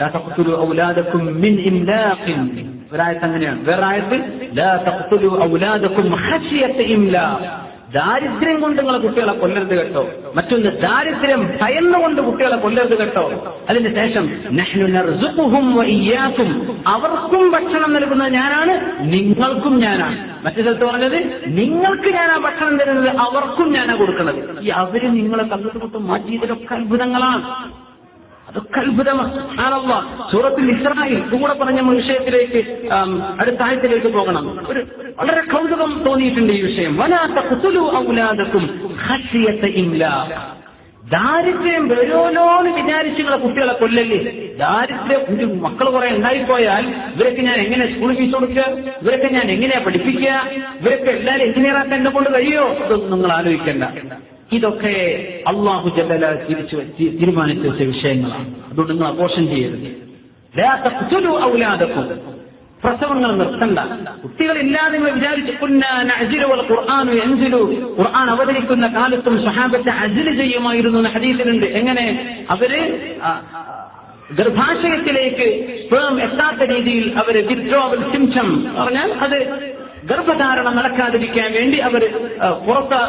ലാ തഖ്തുലു ഔലാദകും മിൻ ഇംലാഖിൻ. ഒരായത്ത് അങ്ങനെയാണ്. വേറെ ആയത്ത് ലാ തഖ്തുലു ഔലാദകും ഖശിയത ഇംലാഖ്. ദാരിദ്ര്യം കൊണ്ട് നിങ്ങളെ കുട്ടികളെ കൊല്ലരുത് കേട്ടോ. മറ്റൊന്ന് ദാരിദ്ര്യം ഭയന്നുകൊണ്ട് കുട്ടികളെ കൊല്ലരുത് കേട്ടോ. അതിന് ശേഷം നഹ്നു നർസുഖുഹും വഇയ്യാകും. അവർക്കും ഭക്ഷണം നൽകുന്നത് ഞാനാണ്, നിങ്ങൾക്കും ഞാനാണ്. മറ്റു സ്ഥലത്ത് പറഞ്ഞത് നിങ്ങൾക്ക് ഞാനാ ഭക്ഷണം തരുന്നത്, അവർക്കും ഞാനാ കൊടുക്കുന്നത്. ഈ അവര് നിങ്ങളെ കല്ലുകൊട്ട് മാറ്റിയതിലൊക്കെ അത്ഭുതങ്ങളാണ്. അതൊക്കെ അത്ഭുതമാണ്. സുബ്ഹാനല്ലാഹ്. സൂറത്തുൽ ഇസ്രായിൽ കൂടെ പറഞ്ഞ വിഷയത്തിലേക്ക് അടുത്ത ആയത്തിലേക്ക് പോകണം. ഒരു വളരെ കൗതുകം തോന്നിയിട്ടുണ്ട് ഈ വിഷയം. വലാ തഖ്തുലു ഔലാദകും ഖശിയത ഇംലാഖ്. ദാരിദ്ര്യം വരുമോന്ന് വിചാരിച്ച് നിങ്ങളെ കുട്ടികളെ കൊല്ലല്ലേ. ദാരിദ്ര്യം മക്കൾ കുറെ ഉണ്ടായിപ്പോയാൽ ഇവരൊക്കെ ഞാൻ എങ്ങനെ സ്കൂൾ ഫീസ് കൊടുക്കുക, ഇവരൊക്കെ ഞാൻ എങ്ങനെയാ പഠിപ്പിക്കുക, ഇവരൊക്കെ എല്ലാവരും എഞ്ചിനീയറാക്കാൻ എന്നെ കൊണ്ട് കഴിയോ, ഇതൊന്നും നിങ്ങൾ ആലോചിക്കേണ്ട. ഇതൊക്കെ അല്ലാഹു ജല്ല തീരുമാനിച്ച വിഷയങ്ങളാണ്. അതുകൊണ്ട് നിങ്ങൾ ആഘോഷം ചെയ്യരുത്. ലാ തഖ്തുലു ഔലാദകും. പ്രസവങ്ങൾ നിർത്തണ്ട. കുട്ടികളില്ലാതെ നിങ്ങൾ വിചാരിച്ചു ഖുർആൻ അവതരിക്കുന്ന കാലത്തും സഹാബത്തെ അജ്ല് ചെയ്യുമായിരുന്നു എന്ന് ഹദീസിലുണ്ട്. എങ്ങനെ അവര് ഗർഭാശയത്തിലേക്ക് സ്പേം എത്താത്ത രീതിയിൽ അവര് വിത്ഡ്രോവൽ സിംപ്റ്റം പറഞ്ഞാൽ അത് ഗർഭധാരണം നടക്കാതിരിക്കാൻ വേണ്ടി അവർ പുറത്ത്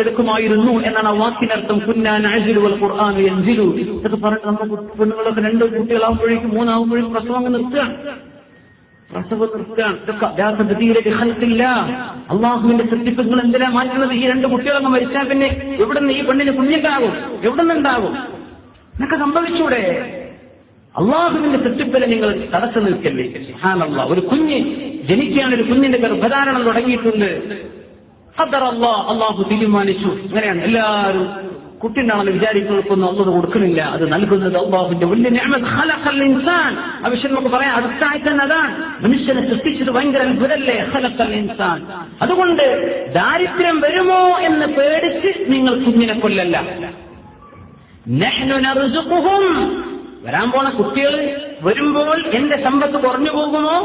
എടുക്കുമായിരുന്നു എന്നാണ് ആ വാക്കിനർത്ഥം. ഖുർആൻ യൻസിലു എന്ന് പറഞ്ഞിട്ട് നമ്മുടെ പെണ്ണുങ്ങളൊക്കെ 2 കുട്ടികളാകുമ്പോഴേക്കും 3 ആകുമ്പോഴേക്കും പ്രസവം നിർത്തുകയാണ്. അള്ളാഹുവിന്റെ സൃഷ്ടിപ്പുകൾ എന്തിനാ മാറ്റുന്നത്? ഈ 2 കുട്ടികളങ്ങ് മരിച്ചാൽ പിന്നെ എവിടുന്ന് ഈ പെണ്ണിന് കുഞ്ഞുണ്ടാകും? എവിടുന്നുണ്ടാകും? എന്നൊക്കെ സംഭവിച്ചൂടെ? അള്ളാഹുവിന്റെ സൃഷ്ടിപ്പിനെ നിങ്ങൾ തടസ്സം നിൽക്കല്ലേ. സുബ്ഹാനല്ലാഹ്. ഒരു കുഞ്ഞ് ജനിക്കുകയാണ്, ഒരു കുഞ്ഞിന്റെ ഗർഭധാരണം തുടങ്ങിയിട്ടുണ്ട്. അള്ളാഹു തീരുമാനിച്ചു. അങ്ങനെയാണ് എല്ലാവരും കുട്ടിണ്ടാണെന്ന് വിചാരിക്കുന്നതൊന്നും അള്ളാഹു കൊടുക്കുന്നില്ല. അത് നൽകുന്നത് അള്ളാഹുവിന്റെ വലിയ നിഅമത്ത്. ഖലഖൽ ഇൻസാൻ. ആ വിഷയം നമുക്ക് പറയാം. അടുത്ത ആയത്ത് തന്നെ അതാണ്. മനുഷ്യനെ സൃഷ്ടിച്ചത് ഭയങ്കര അത്ഭുതമല്ലേ. ഖലഖൽ ഇൻസാൻ. അതുകൊണ്ട് ദാരിദ്ര്യം വരുമോ എന്ന് പേടിച്ച് നിങ്ങൾ കുഞ്ഞിനെ കൊല്ലല്ല. നഹ്നു നർസുഖുഹും. വരാൻ പോണ കുട്ടികൾ വരുമ്പോൾ എന്റെ സമ്പത്ത് കുറഞ്ഞു പോകുമോ?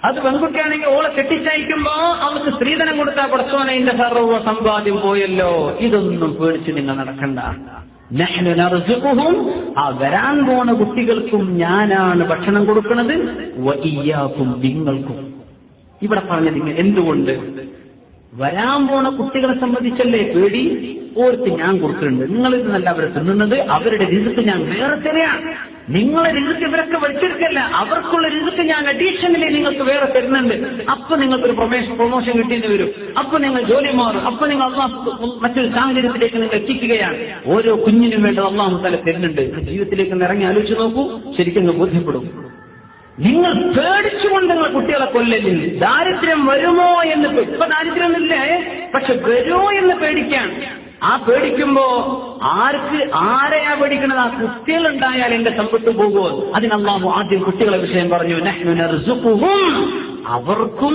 അത് പെൺകുട്ടിയാണെങ്കിൽ ഓളെ കെട്ടിച്ചയക്കുമ്പോ അവർക്ക് സ്ത്രീധനം കൊടുത്താൽ കുറച്ചോനെ എന്റെ സർവ്വ സമ്പാദ്യം പോയല്ലോ. ഇതൊന്നും പേടിച്ച് നിങ്ങൾ നടക്കണ്ട. നഹ്നു നർസുഖുഹും. ആ വരാൻ പോണ കുട്ടികൾക്കും ഞാനാണ് ഭക്ഷണം കൊടുക്കുന്നത്. വഇയ്യാകും. നിങ്ങൾക്കും. ഇവിടെ പറഞ്ഞത് എന്തുകൊണ്ട്? വരാൻ പോണ കുട്ടികളെ സംബന്ധിച്ചല്ലേ പേടി. ഓർക്ക് ഞാൻ കൊടുക്കുന്നുണ്ട്. നിങ്ങളിത് നല്ല അവരെ തിന്നുന്നത്. അവരുടെ റിസ്ക് ഞാൻ വേറെ തന്നെയാണ്. നിങ്ങളെ റിസ്ക് ഇവരൊക്കെ വലിച്ചെടുക്കല്ല. അവർക്കുള്ള റിസ്ക് ഞാൻ അഡീഷണലി നിങ്ങൾക്ക് വേറെ തരുന്നുണ്ട്. അപ്പൊ നിങ്ങൾക്കൊരു പ്രൊമോഷൻ കിട്ടിയെന്ന് വരും. അപ്പൊ നിങ്ങൾ ജോലി മാറും. അപ്പൊ നിങ്ങൾ മറ്റൊരു സാഹചര്യത്തിലേക്ക് നിങ്ങൾ എത്തിക്കുകയാണ്. ഓരോ കുഞ്ഞിനും വേണ്ടത് അല്ലാഹു തആല തരുന്നുണ്ട്. ജീവിതത്തിലേക്ക് ഇറങ്ങി ആലോചിച്ച് നോക്കൂ. ശരിക്കും ബോധ്യപ്പെടും. നിങ്ങൾ പേടിച്ചുകൊണ്ട് നിങ്ങൾ കുട്ടികളെ കൊല്ലില്ല. ദാരിദ്ര്യം വരുമോ എന്ന്. ഇപ്പൊ ദാരിദ്ര്യമൊന്നുമില്ലേ, പക്ഷെ വരുമോ എന്ന് പേടിക്കാൻ. ആ പേടിക്കുമ്പോ ആരെയാ പേടിക്കണത്? ആ കുട്ടികളുണ്ടായാൽ എന്റെ സമ്പത്ത് പോകുമോ? അതിന് അല്ലാഹു ആദ്യം കുട്ടികളെ വിഷയം പറഞ്ഞു. നഹ്നു നർസുഖുഹും. അവർക്കും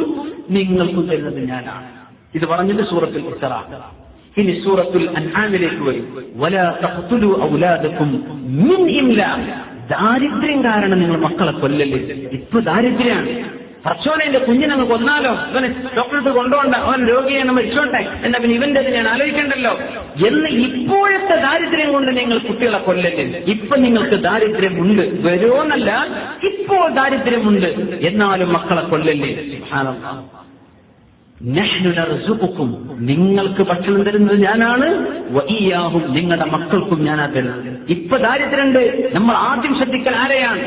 നിങ്ങൾക്കും തരുന്നത് ഞാനാണ്. ഇത് പറഞ്ഞത് സൂറത്തുൽ ഇസ്റാ. ഇനി സൂറത്തുൽ അൻആമിലേക്ക് വരും. വലാ തഖ്തുലു ഔലാദകും മിൻ ഇംലാഖ്. ദാരിദ്ര്യം കാരണം നിങ്ങൾ മക്കളെ കൊല്ലല്ലേ. ഇപ്പൊ ദാരിദ്ര്യമാണ്. പറച്ചോനെ എന്റെ കുഞ്ഞിനങ്ങ് കൊന്നാലോ, അവനെ ഡോക്ടർക്ക് കൊണ്ടുപോണ്ട, അവൻ രോഗിയാണ് മരിച്ചോട്ടെ, എന്നാ പിന്നെ ഇവന്റെ ഞാൻ ആലോചിക്കണ്ടല്ലോ എന്ന് ഇപ്പോഴത്തെ ദാരിദ്ര്യം കൊണ്ട് നിങ്ങൾ കുട്ടികളെ കൊല്ലല്ലേ. ഇപ്പൊ നിങ്ങൾക്ക് ദാരിദ്ര്യമുണ്ട്. വരുമോന്നല്ല, ഇപ്പോൾ ദാരിദ്ര്യമുണ്ട്. എന്നാലും മക്കളെ കൊല്ലല്ലേ. സുബ്ഹാനല്ലാഹ്. നഹ്നു നർസുഖുക്കും. നിങ്ങൾക്ക് ഭക്ഷണം തരുന്നത് ഞാനാണ്. വഇയ്യാഹും. നിങ്ങളുടെ മക്കൾക്കും ഞാനാ തരുന്നത്. ഇപ്പൊ ദാരിദ്ര്യമുണ്ട്. നമ്മൾ ആദ്യം ശ്രദ്ധിക്കൽ ആരെയാണ്?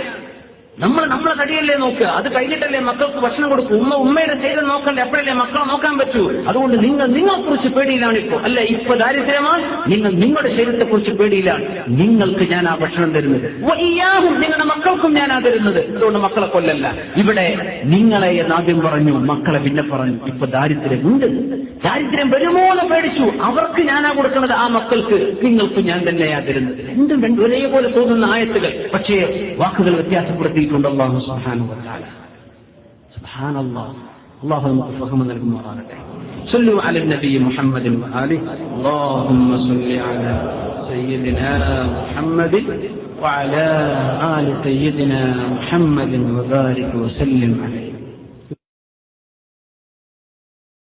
നമ്മളെ തടിയല്ലേ നോക്കുക. അത് കഴിഞ്ഞിട്ടല്ലേ മക്കൾക്ക് ഭക്ഷണം കൊടുക്കും. ഉമ്മയുടെ ശരീരം നോക്കണ്ടേ, എപ്പോഴല്ലേ മക്കളെ നോക്കാൻ പറ്റൂ. അതുകൊണ്ട് നിങ്ങളെക്കുറിച്ച് പേടിയിലാണ് ഇപ്പോ. അല്ല, ഇപ്പൊ ദാരിദ്ര്യമാണ്. നിങ്ങളുടെ ശരീരത്തെ കുറിച്ച് പേടിയിലാണ്. നിങ്ങൾക്ക് ഞാൻ ആ ഭക്ഷണം തരുന്നത്. വഇയ്യാഹും. നിങ്ങളുടെ മക്കൾക്കും ഞാനാ തരുന്നത്. അതുകൊണ്ട് മക്കളെ കൊല്ലല്ല. ഇവിടെ നിങ്ങളെ എന്നാദ്യം പറഞ്ഞു, മക്കളെ പിന്നെ പറഞ്ഞു. ഇപ്പൊ ദാരിദ്ര്യമുണ്ട്. ദാരിദ്ര്യം വരുമോ എന്ന് പേടിച്ചു. അവർക്ക് ഞാനാ കൊടുക്കുന്നത്, ആ മക്കൾക്ക് നിങ്ങൾക്ക് ഞാൻ തന്നെയാ തരുന്നത്. രണ്ടും ഒരേപോലെ തോന്നുന്ന ആയത്തുകൾ, പക്ഷേ വാക്കുകൾ വ്യത്യാസപ്പെടുത്തിയിട്ടുണ്ട് അല്ലാഹു സുബ്ഹാനഹു വ തആല. സുബ്ഹാനല്ലാഹ്. അല്ലാഹു നമുക്ക് ഫഹ്മ നൽകുമാറാകട്ടെ. صلوا على النبي محمد وآله. اللهم صل على سيدنا محمد وعلى آل سيدنا محمد وبارك وسلم عليه.